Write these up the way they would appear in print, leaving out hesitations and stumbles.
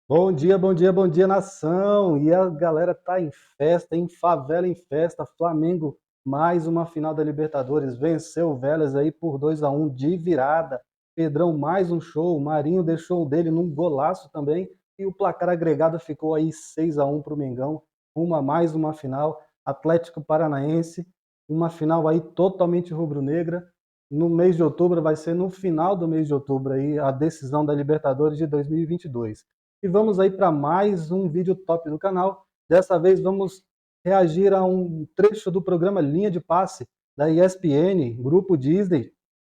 Bom dia, bom dia, bom dia, nação! E a galera tá em festa, em favela em festa. Flamengo, mais uma final da Libertadores, venceu o Vélez aí por 2-1 de virada. Pedrão, mais um show. Marinho deixou o dele num golaço também. E o placar agregado ficou aí 6-1 para o Mengão. Mais uma final. Atlético Paranaense, uma final aí totalmente rubro-negra. No mês de outubro, vai ser no final do mês de outubro aí a decisão da Libertadores de 2022. E vamos aí para mais um vídeo top do canal. Dessa vez vamos reagir a um trecho do programa Linha de Passe da ESPN, Grupo Disney.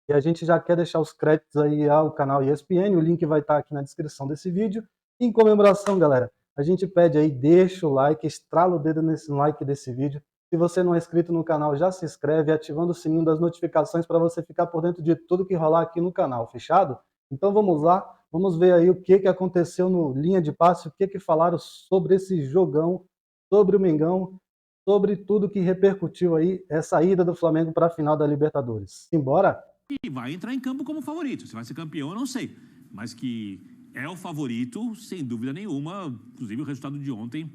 E a gente já quer deixar os créditos aí ao canal ESPN, o link vai estar aqui na descrição desse vídeo. E em comemoração, galera, a gente pede aí, deixa o like, estrala o dedo nesse like desse vídeo. Se você não é inscrito no canal, já se inscreve, ativando o sininho das notificações para você ficar por dentro de tudo que rolar aqui no canal, fechado? Então vamos lá, vamos ver aí o que aconteceu no Linha de Passe, o que falaram sobre esse jogão, sobre o Mengão, sobre tudo que repercutiu aí essa ida do Flamengo para a final da Libertadores. Simbora? E vai entrar em campo como favorito. Se vai ser campeão, eu não sei. Mas que é o favorito, sem dúvida nenhuma. Inclusive, o resultado de ontem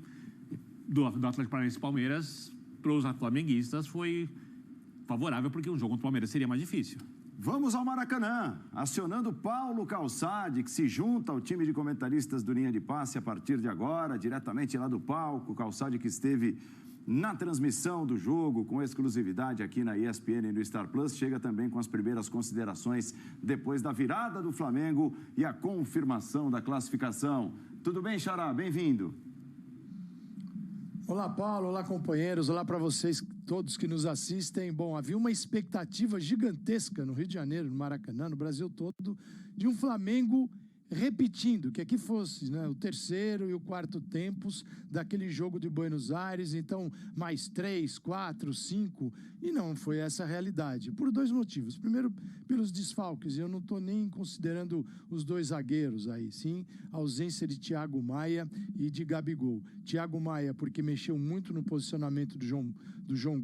do Atlético Paranaense e Palmeiras para os flamenguistas foi favorável, porque o jogo contra o Palmeiras seria mais difícil. Vamos ao Maracanã, acionando Paulo Calçade, que se junta ao time de comentaristas do Linha de Passe a partir de agora, diretamente lá do palco. Calçade que esteve na transmissão do jogo, com exclusividade aqui na ESPN e no Star Plus, chega também com as primeiras considerações depois da virada do Flamengo e a confirmação da classificação. Tudo bem, Xará? Bem-vindo. Olá, Paulo. Olá, companheiros. Olá para vocês todos que nos assistem. Bom, havia uma expectativa gigantesca no Rio de Janeiro, no Maracanã, no Brasil todo, de um Flamengo repetindo, que aqui fosse, né, o terceiro e o quarto tempos daquele jogo de Buenos Aires, então mais 3, 4, 5, e não foi essa a realidade, por dois motivos. Primeiro, pelos desfalques, eu não estou nem considerando os dois zagueiros aí, sim, a ausência de Thiago Maia e de Gabigol. Thiago Maia, porque mexeu muito no posicionamento do João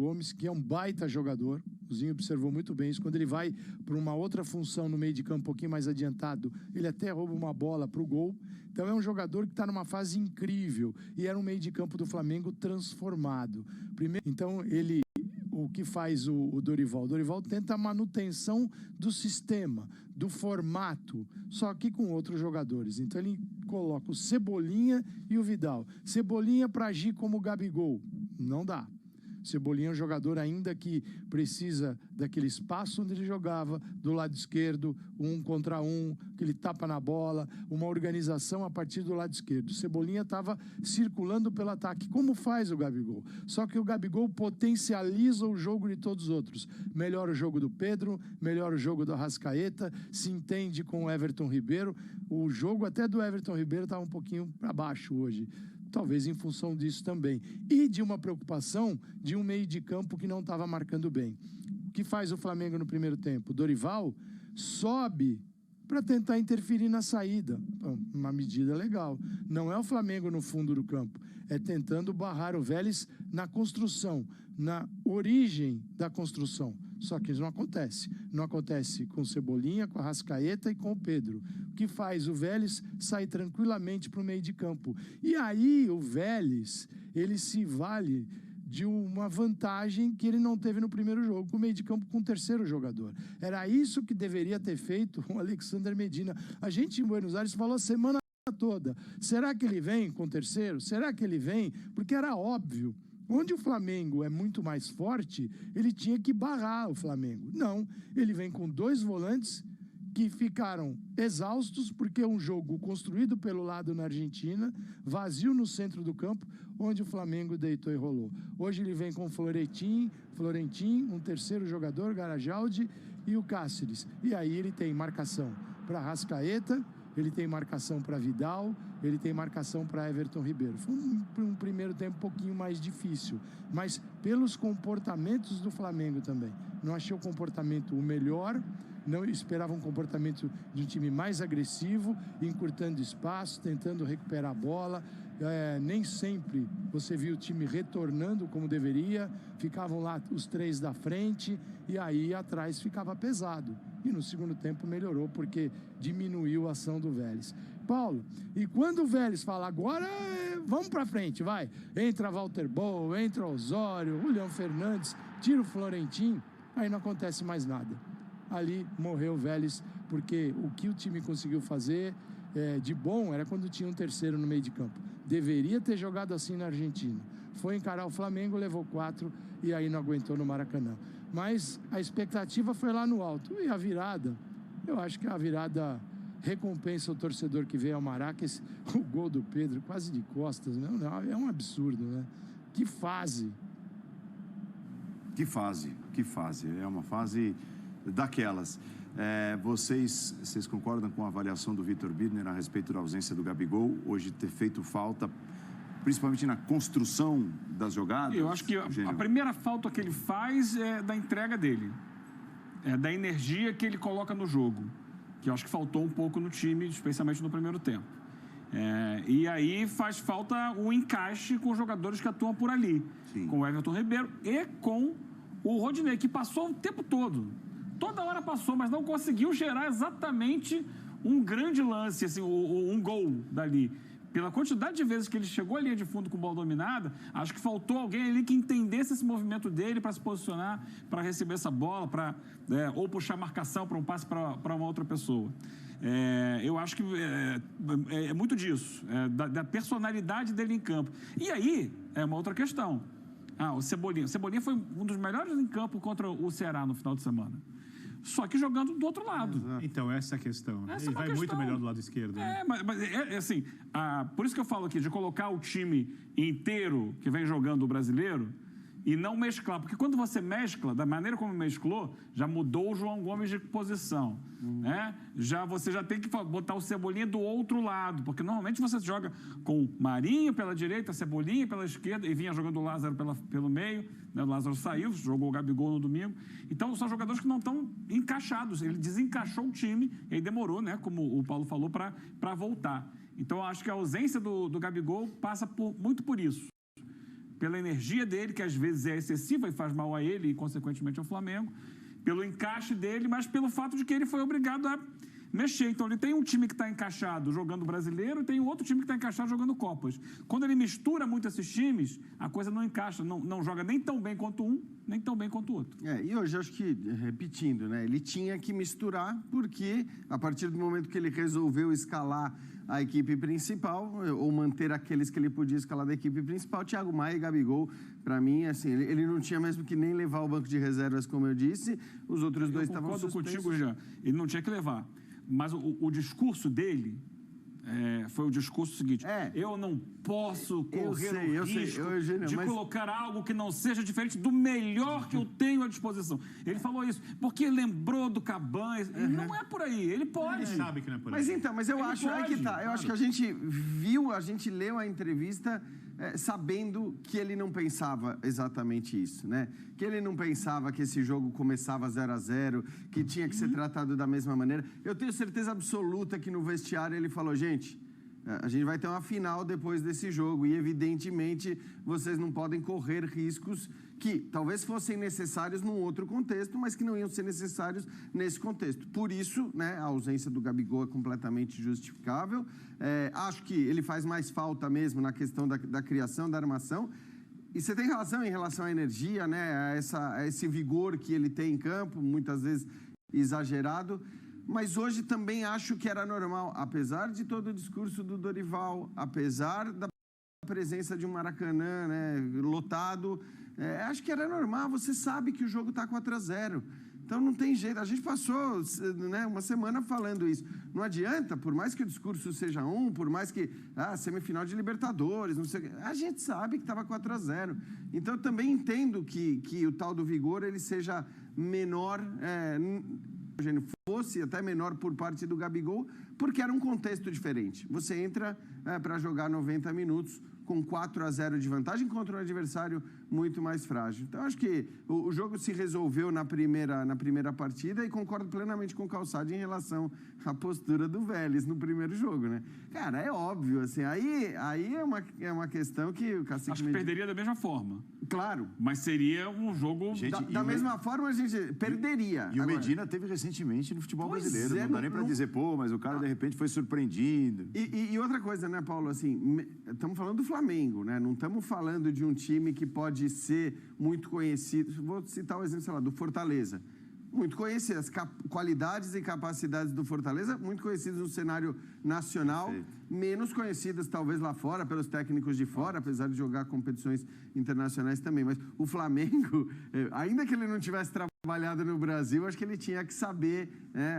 Gomes, que é um baita jogador, o Zinho observou muito bem isso, quando ele vai para uma outra função no meio de campo um pouquinho mais adiantado, ele até rouba uma bola para o gol, então é um jogador que está numa fase incrível, e era um meio de campo do Flamengo transformado. Primeiro, então o que faz o Dorival? O Dorival tenta a manutenção do sistema, do formato, só que com outros jogadores. Então ele coloca o Cebolinha e o Vidal. Cebolinha para agir como o Gabigol, não dá. Cebolinha é um jogador ainda que precisa daquele espaço onde ele jogava, do lado esquerdo, 1 contra 1, aquele tapa na bola, uma organização a partir do lado esquerdo. O Cebolinha estava circulando pelo ataque, como faz o Gabigol. Só que o Gabigol potencializa o jogo de todos os outros. Melhora o jogo do Pedro, melhora o jogo do Arrascaeta, se entende com o Everton Ribeiro. O jogo até do Everton Ribeiro estava um pouquinho para baixo hoje, talvez em função disso também, e de uma preocupação de um meio de campo que não estava marcando bem. O que faz o Flamengo no primeiro tempo? O Dorival sobe para tentar interferir na saída. Uma medida legal. Não é o Flamengo no fundo do campo, é tentando barrar o Vélez na construção, na origem da construção. Só que isso não acontece. Não acontece com o Cebolinha, com a Arrascaeta e com o Pedro. O que faz o Vélez sair tranquilamente para o meio de campo. E aí o Vélez, ele se vale de uma vantagem que ele não teve no primeiro jogo, com o meio de campo com o terceiro jogador. Era isso que deveria ter feito o Alexander Medina. A gente em Buenos Aires falou a semana toda, será que ele vem com o terceiro? Será que ele vem? Porque era óbvio. Onde o Flamengo é muito mais forte, ele tinha que barrar o Flamengo. Não, ele vem com dois volantes que ficaram exaustos, porque é um jogo construído pelo lado na Argentina, vazio no centro do campo, onde o Flamengo deitou e rolou. Hoje ele vem com Florentin, um terceiro jogador, Garajaldi, e o Cáceres. E aí ele tem marcação para Arrascaeta, ele tem marcação para Vidal, ele tem marcação para Everton Ribeiro. Foi um primeiro tempo um pouquinho mais difícil, mas pelos comportamentos do Flamengo também. Não achei o comportamento o melhor, não esperava um comportamento de um time mais agressivo, encurtando espaço, tentando recuperar a bola. Nem sempre você viu o time retornando como deveria, ficavam lá os três da frente, e aí atrás ficava pesado. e no segundo tempo melhorou porque diminuiu a ação do Vélez. Paulo, e quando o Vélez fala agora, vamos pra frente, vai. Entra Walter Bou, entra Osório, Julião Fernandes, tira o Florentin, aí não acontece mais nada. Ali morreu o Vélez, porque o que o time conseguiu fazer de bom era quando tinha um terceiro no meio de campo. Deveria ter jogado assim na Argentina. Foi encarar o Flamengo, levou 4 e aí não aguentou no Maracanã. Mas a expectativa foi lá no alto. E a virada, eu acho que a virada recompensa o torcedor que veio ao Maracanã. O gol do Pedro, quase de costas, né? É um absurdo, né? Que fase! Que fase, que fase. É uma fase daquelas. Vocês concordam com a avaliação do Vitor Birner a respeito da ausência do Gabigol, hoje ter feito falta, principalmente na construção das jogadas? Eu acho que a primeira falta que ele faz é da entrega dele, da energia que ele coloca no jogo, que eu acho que faltou um pouco no time, especialmente no primeiro tempo. E aí faz falta o encaixe com os jogadores que atuam por ali. Sim. Com o Everton Ribeiro e com o Rodinei, que passou o tempo todo. Toda hora passou, mas não conseguiu gerar exatamente um grande lance, assim, um gol dali. Pela quantidade de vezes que ele chegou à linha de fundo com bola dominada, acho que faltou alguém ali que entendesse esse movimento dele para se posicionar, para receber essa bola, ou puxar marcação para um passe para uma outra pessoa. Eu acho que é muito disso, da personalidade dele em campo. E aí, é uma outra questão. O Cebolinha. O Cebolinha foi um dos melhores em campo contra o Ceará no final de semana. Só que jogando do outro lado. Então, essa é a questão. Ele vai muito melhor do lado esquerdo. Né? Mas assim, por isso que eu falo aqui, de colocar o time inteiro que vem jogando o brasileiro e não mesclar. Porque quando você mescla, da maneira como mesclou, já mudou o João Gomes de posição. Né? Você já tem que botar o Cebolinha do outro lado, porque normalmente você joga com Marinho pela direita, Cebolinha pela esquerda, e vinha jogando o Lázaro pelo meio, né? O Lázaro saiu, jogou o Gabigol no domingo. Então, são jogadores que não estão encaixados. Ele desencaixou o time, e aí demorou, né? Como o Paulo falou, para voltar. Então, eu acho que a ausência do Gabigol passa muito por isso. Pela energia dele, que às vezes é excessiva e faz mal a ele e, consequentemente, ao Flamengo, pelo encaixe dele, mas pelo fato de que ele foi obrigado a mexer. Então, ele tem um time que está encaixado jogando brasileiro e tem outro time que está encaixado jogando Copas. Quando ele mistura muito esses times, a coisa não encaixa, não joga nem tão bem quanto um, nem tão bem quanto o outro. E hoje, acho que, repetindo, né, ele tinha que misturar, porque a partir do momento que ele resolveu escalar a equipe principal, ou manter aqueles que ele podia escalar da equipe principal, Thiago Maia e Gabigol, para mim, assim, ele não tinha mesmo que nem levar o banco de reservas, como eu disse, os outros dois estavam suspensos. Eu concordo contigo, Jean, ele não tinha que levar, mas o discurso dele foi o discurso seguinte, eu não posso correr o risco de colocar algo que não seja diferente do melhor que eu tenho à disposição. Ele falou isso porque lembrou do Cabanhas. Não é por aí, ele pode. Ele sabe que não é por aí. Mas eu acho, eu acho que a gente leu a entrevista sabendo que ele não pensava exatamente isso, né? Que ele não pensava que esse jogo começava 0-0, que tinha que ser tratado da mesma maneira. Eu tenho certeza absoluta que no vestiário ele falou, gente, a gente vai ter uma final depois desse jogo e, evidentemente, vocês não podem correr riscos que talvez fossem necessários num outro contexto, mas que não iam ser necessários nesse contexto. Por isso, né, a ausência do Gabigol é completamente justificável. Acho que ele faz mais falta mesmo na questão da criação, da armação. E você tem razão em relação à energia, né, a esse vigor que ele tem em campo, muitas vezes exagerado. Mas hoje também acho que era normal, apesar de todo o discurso do Dorival, apesar da presença de um Maracanã, né, lotado, acho que era normal, você sabe que o jogo está 4-0. Então não tem jeito, a gente passou, né, uma semana falando isso. Não adianta, por mais que o discurso seja por mais que semifinal de Libertadores, não sei, a gente sabe que estava 4-0. Então eu também entendo que o tal do vigor ele seja menor, fosse até menor por parte do Gabigol, porque era um contexto diferente. Você entra para jogar 90 minutos com 4-0 de vantagem contra um adversário muito mais frágil. Então, acho que o jogo se resolveu na primeira partida e concordo plenamente com o Calçade em relação à postura do Vélez no primeiro jogo, né? Cara, é óbvio, assim, aí é uma questão que o Cacique... Acho que perderia da mesma forma. Claro. Mas seria um jogo... Gente, Da mesma forma, a gente perderia. E o Agora, Medina teve recentemente no futebol Pois brasileiro. é, Não dá nem pra não- dizer, pô, mas o cara de repente foi surpreendido. E outra coisa, né, Paulo? Assim, estamos falando do Flamengo, né? Não estamos falando de um time que pode ser muito conhecido. Vou citar o exemplo, sei lá, do Fortaleza. Muito conhecido, as qualidades e capacidades do Fortaleza, muito conhecidas no cenário nacional, Perfeito. menos conhecidas talvez lá fora, pelos técnicos de fora, apesar de jogar competições internacionais também. Mas o Flamengo, ainda que ele não tivesse trabalhado no Brasil, acho que ele tinha que saber, né,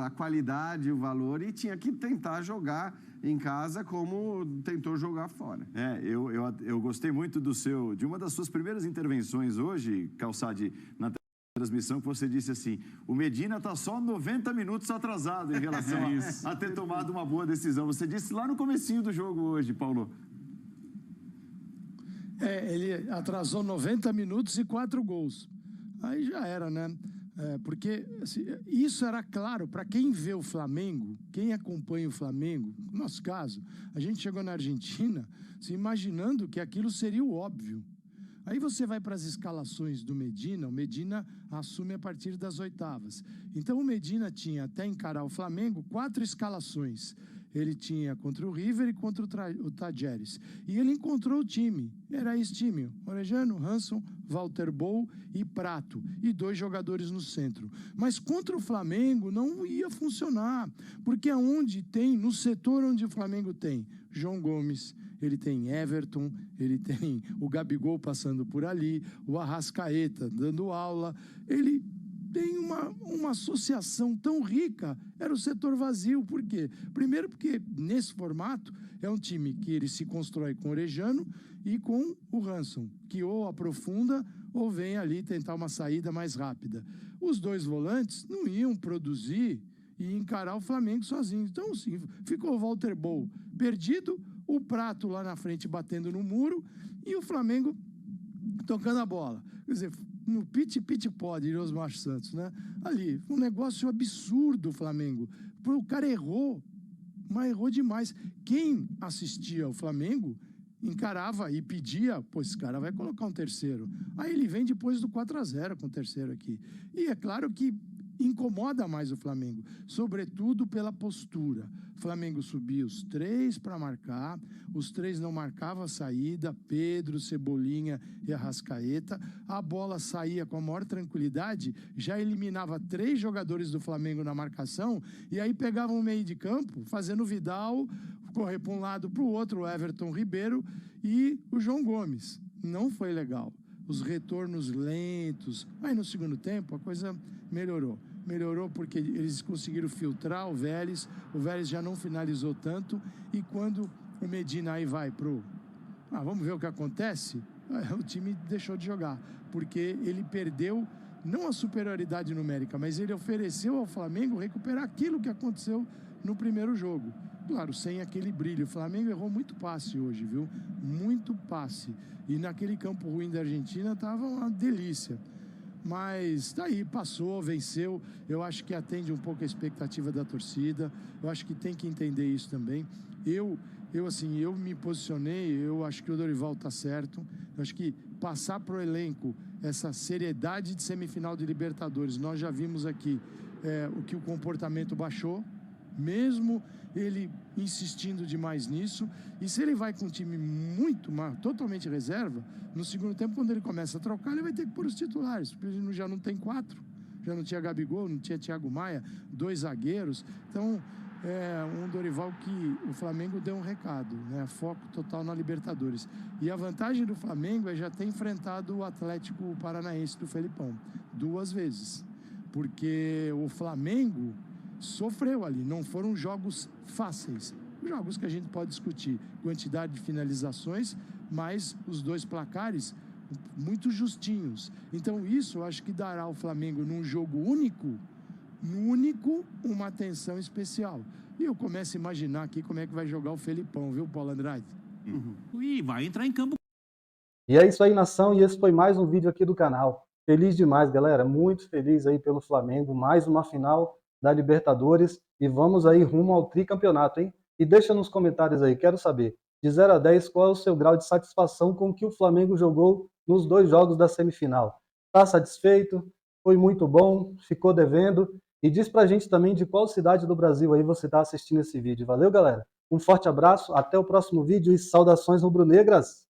a qualidade, o valor, e tinha que tentar jogar em casa como tentou jogar fora. Eu gostei muito de uma das suas primeiras intervenções hoje, Calçade, na transmissão, que você disse assim: o Medina está só 90 minutos atrasado em relação a ter tomado uma boa decisão. Você disse lá no comecinho do jogo hoje, Paulo. Ele atrasou 90 minutos e 4 gols. Aí já era, né? Porque assim, isso era claro para quem vê o Flamengo, quem acompanha o Flamengo. No nosso caso, a gente chegou na Argentina se imaginando que aquilo seria o óbvio. Aí você vai para as escalações do Medina, o Medina assume a partir das oitavas. Então o Medina tinha, até encarar o Flamengo, 4 escalações. Ele tinha contra o River e contra o Tajeres. E ele encontrou o time. Era esse time: Orejano, Hanson, Walter Bou e Prato. E 2 jogadores no centro. Mas contra o Flamengo não ia funcionar. Porque aonde tem, no setor onde o Flamengo tem João Gomes, ele tem Everton, ele tem o Gabigol passando por ali, o Arrascaeta dando aula. Ele tem uma associação tão rica, era o setor vazio. Por quê? Primeiro porque, nesse formato, é um time que ele se constrói com o Orejano e com o Hanson, que ou aprofunda ou vem ali tentar uma saída mais rápida. Os 2 volantes não iam produzir e encarar o Flamengo sozinho. Então, sim, ficou o Walter Bou perdido, o Prato lá na frente batendo no muro e o Flamengo tocando a bola. Quer dizer, no pit-pit-pó, diria os Márcio Santos, né? Ali, um negócio absurdo o Flamengo. O cara errou, mas errou demais. Quem assistia ao Flamengo encarava e pedia, pô, esse cara vai colocar um terceiro. Aí ele vem depois do 4-0 com o terceiro aqui. E é claro que incomoda mais o Flamengo, sobretudo pela postura. O Flamengo subia os 3 para marcar, os 3 não marcavam a saída, Pedro, Cebolinha e Arrascaeta. A bola saía com a maior tranquilidade, já eliminava 3 jogadores do Flamengo na marcação, e aí pegava um meio de campo, fazendo o Vidal correr para um lado para o outro, o Everton Ribeiro e o João Gomes. Não foi legal. Os retornos lentos. Aí no segundo tempo a coisa melhorou. Melhorou porque eles conseguiram filtrar o Vélez já não finalizou tanto, e quando o Medina aí vai pro... vamos ver o que acontece, o time deixou de jogar, porque ele perdeu, não a superioridade numérica, mas ele ofereceu ao Flamengo recuperar aquilo que aconteceu no primeiro jogo. Claro, sem aquele brilho. O Flamengo errou muito passe hoje, viu? Muito passe. E naquele campo ruim da Argentina tava uma delícia. Mas tá aí, passou, venceu. Eu acho que atende um pouco a expectativa da torcida. Eu acho que tem que entender isso também. Eu me posicionei, eu acho que o Dorival tá certo. Eu acho que passar pro elenco essa seriedade de semifinal de Libertadores, nós já vimos aqui o que o comportamento baixou, mesmo ele insistindo demais nisso. E se ele vai com um time totalmente reserva, no segundo tempo, quando ele começa a trocar, ele vai ter que pôr os titulares, porque ele já não tem 4, já não tinha Gabigol, não tinha Thiago Maia, 2 zagueiros. Então, um Dorival que o Flamengo deu um recado, né? Foco total na Libertadores. E a vantagem do Flamengo é já ter enfrentado o Atlético Paranaense do Felipão 2 vezes, porque o Flamengo sofreu ali, não foram jogos fáceis, jogos que a gente pode discutir, quantidade de finalizações, mas os 2 placares muito justinhos. Então isso eu acho que dará ao Flamengo, num jogo único, uma atenção especial. E eu começo a imaginar aqui como é que vai jogar o Felipão, viu, Paulo Andrade? E vai entrar em campo. E é isso aí, nação, e esse foi mais um vídeo aqui do canal. Feliz demais, galera, muito feliz aí pelo Flamengo, mais uma final da Libertadores, e vamos aí rumo ao tricampeonato, hein? E deixa nos comentários aí, quero saber, de 0 a 10, qual é o seu grau de satisfação com o que o Flamengo jogou nos 2 jogos da semifinal. Está satisfeito? Foi muito bom? Ficou devendo? E diz pra gente também de qual cidade do Brasil aí você está assistindo esse vídeo. Valeu, galera? Um forte abraço, até o próximo vídeo e saudações rubro-negras!